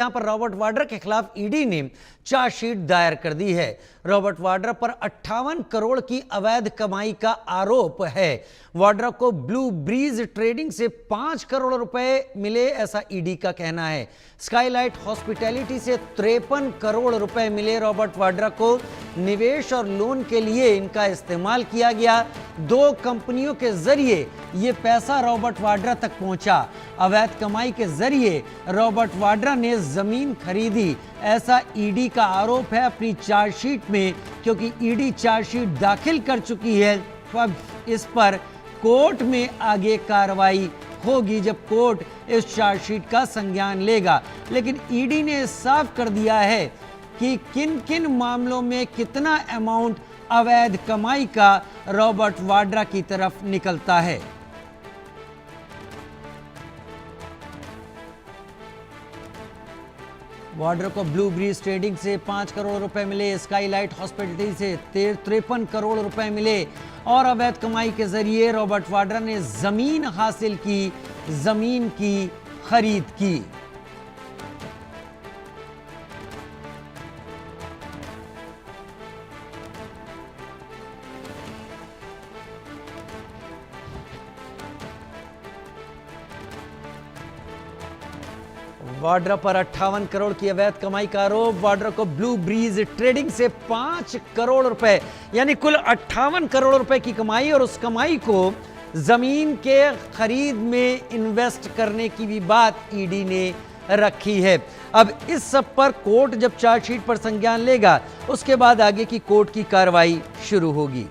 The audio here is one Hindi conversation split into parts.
यहां पर रॉबर्ट वाड्रा के खिलाफ ईडी ने चार्जशीट दायर कर दी है। रॉबर्ट वाड्रा पर 58 करोड़ की अवैध कमाई का आरोप है। वाड्रा को ब्लू ब्रीज ट्रेडिंग से 5 करोड़ रुपए मिले, ऐसा ईडी का कहना है। स्काईलाइट हॉस्पिटैलिटी से 53 करोड़ रुपए मिले। रॉबर्ट वाड्रा को निवेश और लोन के लिए इनका इस्तेमाल किया गया। 2 कंपनियों के जरिए यह पैसा रॉबर्ट वाड्रा तक पहुंचा। अवैध कमाई के जरिए रॉबर्ट वाड्रा ने जमीन खरीदी, ऐसा ईडी का आरोप है अपनी चार्जशीट में। क्योंकि ईडी चार्जशीट दाखिल कर चुकी है, तो अब इस पर कोर्ट में आगे कार्रवाई होगी जब कोर्ट इस चार्जशीट का संज्ञान लेगा। लेकिन ईडी ने साफ कर दिया है कि किन किन मामलों में कितना अमाउंट अवैध कमाई का रॉबर्ट वाड्रा की तरफ निकलता है। वाड्रा को ब्लू ब्रीज ट्रेडिंग से 5 करोड़ रुपए मिले, स्काईलाइट हॉस्पिटैलिटी से 53 करोड़ रुपए मिले और अवैध कमाई के जरिए रॉबर्ट वाड्रा ने जमीन हासिल की, जमीन की खरीद की। वाड्रा पर 58 करोड़ की अवैध कमाई का आरोप। वाड्रा को ब्लू ब्रीज ट्रेडिंग से 5 करोड़ रुपए, यानी कुल 58 करोड़ रुपए की कमाई, और उस कमाई को जमीन के खरीद में इन्वेस्ट करने की भी बात ईडी ने रखी है। अब इस सब पर कोर्ट जब चार्जशीट पर संज्ञान लेगा, उसके बाद आगे की कोर्ट की कार्रवाई शुरू होगी।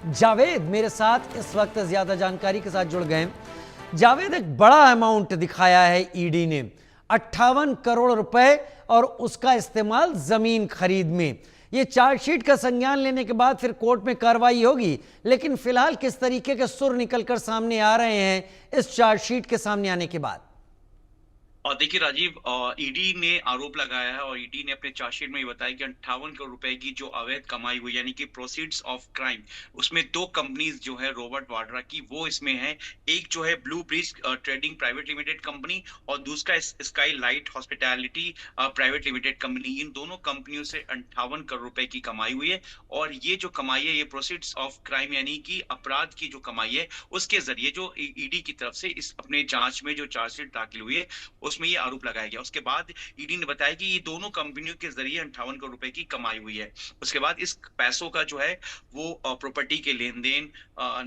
जावेद मेरे साथ इस वक्त ज्यादा जानकारी के साथ जुड़ गए। जावेद, एक बड़ा अमाउंट दिखाया है ईडी ने, 58 करोड़ रुपए, और उसका इस्तेमाल जमीन खरीद में। यह चार्जशीट का संज्ञान लेने के बाद फिर कोर्ट में कार्रवाई होगी। लेकिन फिलहाल किस तरीके के सुर निकलकर सामने आ रहे हैं इस चार्जशीट के सामने आने के बाद? और देखिए राजीव, ईडी ने आरोप लगाया है और ईडी ने अपने चार्जशीट में ये बताया कि 58 करोड़ रुपए की जो अवैध कमाई हुई, यानी कि प्रोसीड्स ऑफ क्राइम, उसमें 2 कंपनीज जो है रॉबर्ट वाड्रा की, वो इसमें है। एक जो है Blue Breeze Trading Private Limited company और दूसरा Sky Light Hospitality Private Limited company. इन दोनों कंपनियों से 58 करोड़ रुपए की कमाई हुई है। और ये जो कमाई है, ये प्रोसीड्स ऑफ क्राइम यानी कि अपराध की जो कमाई है, उसके जरिए जो ईडी की तरफ से इस अपने जांच में जो चार्जशीट दाखिल हुई है उसमें ये आरोप लगाया गया। उसके बाद ईडी ने बताया कि ये दोनों कंपनियों के जरिए 58 करोड़ रुपए की कमाई हुई है। उसके बाद इस पैसों का जो है वो प्रॉपर्टी के लेन देन,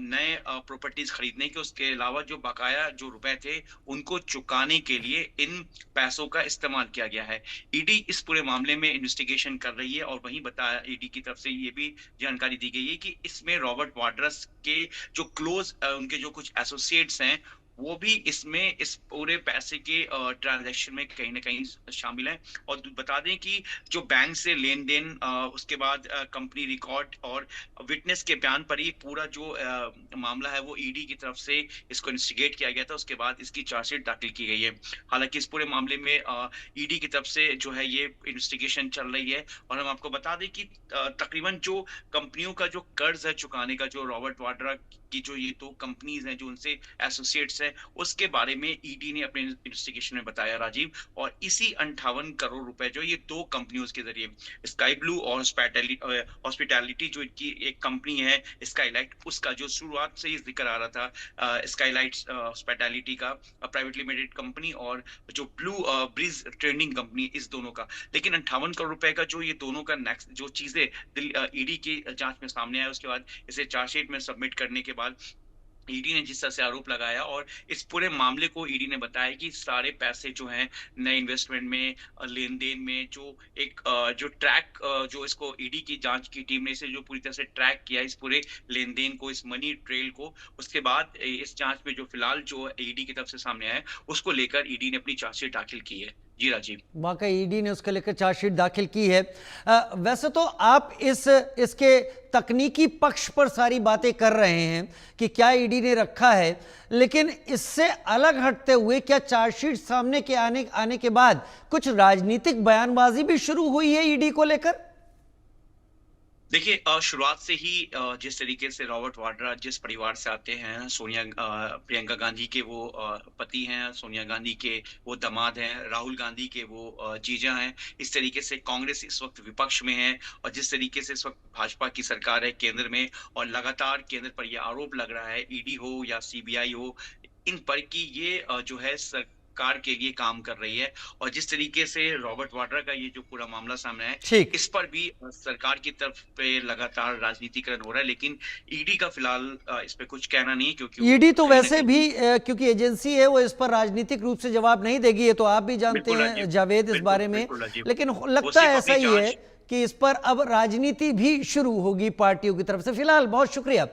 नए प्रॉपर्टीज खरीदने के, उसके अलावा जो बकाया जो रुपए थे उनको चुकाने के लिए इन पैसों का इस्तेमाल किया गया है। ईडी इस पूरे मामले में इन्वेस्टिगेशन कर रही है और वहीं बताया ईडी की तरफ से ये भी जानकारी दी गई है कि इसमें रॉबर्ट वाड्रा के जो क्लोज उनके जो कुछ एसोसिएट्स हैं, वो भी इसमें इस पूरे पैसे के ट्रांजैक्शन में कहीं ना कहीं शामिल है। और बता दें कि जो बैंक से लेन देन, उसके बाद कंपनी रिकॉर्ड और विटनेस के बयान पर ही पूरा जो मामला है वो ईडी की तरफ से इसको इन्वेस्टिगेट किया गया था। उसके बाद इसकी चार्जशीट दाखिल की गई है। हालांकि इस पूरे मामले में ईडी की तरफ से जो है ये इन्वेस्टिगेशन चल रही है। और हम आपको बता दें कि तकरीबन जो कंपनियों का जो कर्ज है चुकाने का, जो रॉबर्ट वाड्रा की जो ये 2 कंपनीज हैं जो उनसे एसोसिएट्स हैं, उसके बारे में ईडी ने अपने इन्वेस्टिगेशन में बताया राजीव। और इसी 58 करोड़ रुपए जो ये 2 कंपनियों के जरिए, स्काई ब्लू और हॉस्पिटैलिटी जो इनकी एक कंपनी है स्काईलाइट, उसका जो शुरुआत से ही जिक्र आ रहा था, स्काईलाइट हॉस्पिटैलिटी का प्राइवेट लिमिटेड कंपनी और जो ब्लू ब्रिज ट्रेडिंग कंपनी, इस दोनों का। लेकिन 58 करोड़ रुपए का जो ये दोनों का नेक्स्ट जो चीजें ईडी की जांच में सामने आया, उसके बाद इसे चार्जशीट में सबमिट करने के बाद ईडी ने जिस तरह से आरोप लगाया, और इस पूरे मामले को ईडी ने बताया कि सारे पैसे जो हैं नए इन्वेस्टमेंट में, लेन देन में, जो एक जो ट्रैक, जो इसको ईडी की जांच की टीम ने इसे जो पूरी तरह से ट्रैक किया, इस पूरे लेन देन को, इस मनी ट्रेल को। उसके बाद इस जांच में जो फिलहाल जो ईडी की तरफ से सामने आया है, उसको लेकर ईडी ने अपनी चार्जशीट दाखिल की है। जी राजीव, वाकई ईडी ने उसको लेकर चार्जशीट दाखिल की है। वैसे तो आप इसके तकनीकी पक्ष पर सारी बातें कर रहे हैं कि क्या ईडी ने रखा है, लेकिन इससे अलग हटते हुए क्या चार्जशीट सामने के आने के बाद कुछ राजनीतिक बयानबाजी भी शुरू हुई है ईडी को लेकर? देखिए शुरुआत से ही जिस तरीके से रॉबर्ट वाड्रा जिस परिवार से आते हैं, प्रियंका गांधी के वो पति हैं, सोनिया गांधी के वो दामाद हैं, राहुल गांधी के वो जीजा हैं। इस तरीके से कांग्रेस इस वक्त विपक्ष में है और जिस तरीके से इस वक्त भाजपा की सरकार है केंद्र में, और लगातार केंद्र पर ये आरोप लग रहा है, ईडी हो या सीबीआई हो, इन पर कि ये जो है सरकार के लिए काम कर रही है। और जिस तरीके से रॉबर्ट वाड्रा का ये जो पूरा मामला सामने आया है, ठीक। इस पर भी सरकार की तरफ पे लगातार राजनीतिकरण हो रहा है, लेकिन ईडी का फिलहाल इस पे कुछ कहना नहीं है, क्योंकि वो ईडी तो कहीं न वैसे कहीं। भी क्योंकि एजेंसी है वो इस पर राजनीतिक रूप से जवाब नहीं देगी, ये तो आप भी जानते बिल्कुल हैं राजीव, जावेद इस बिल्कुल, बारे में। बिल्कुल राजीव। लेकिन वो लगता सिर्फ है ऐसा अपनी ही है जाँच। कि इस पर अब राजनीति भी शुरू होगी पार्टियों की तरफ से। फिलहाल बहुत शुक्रिया।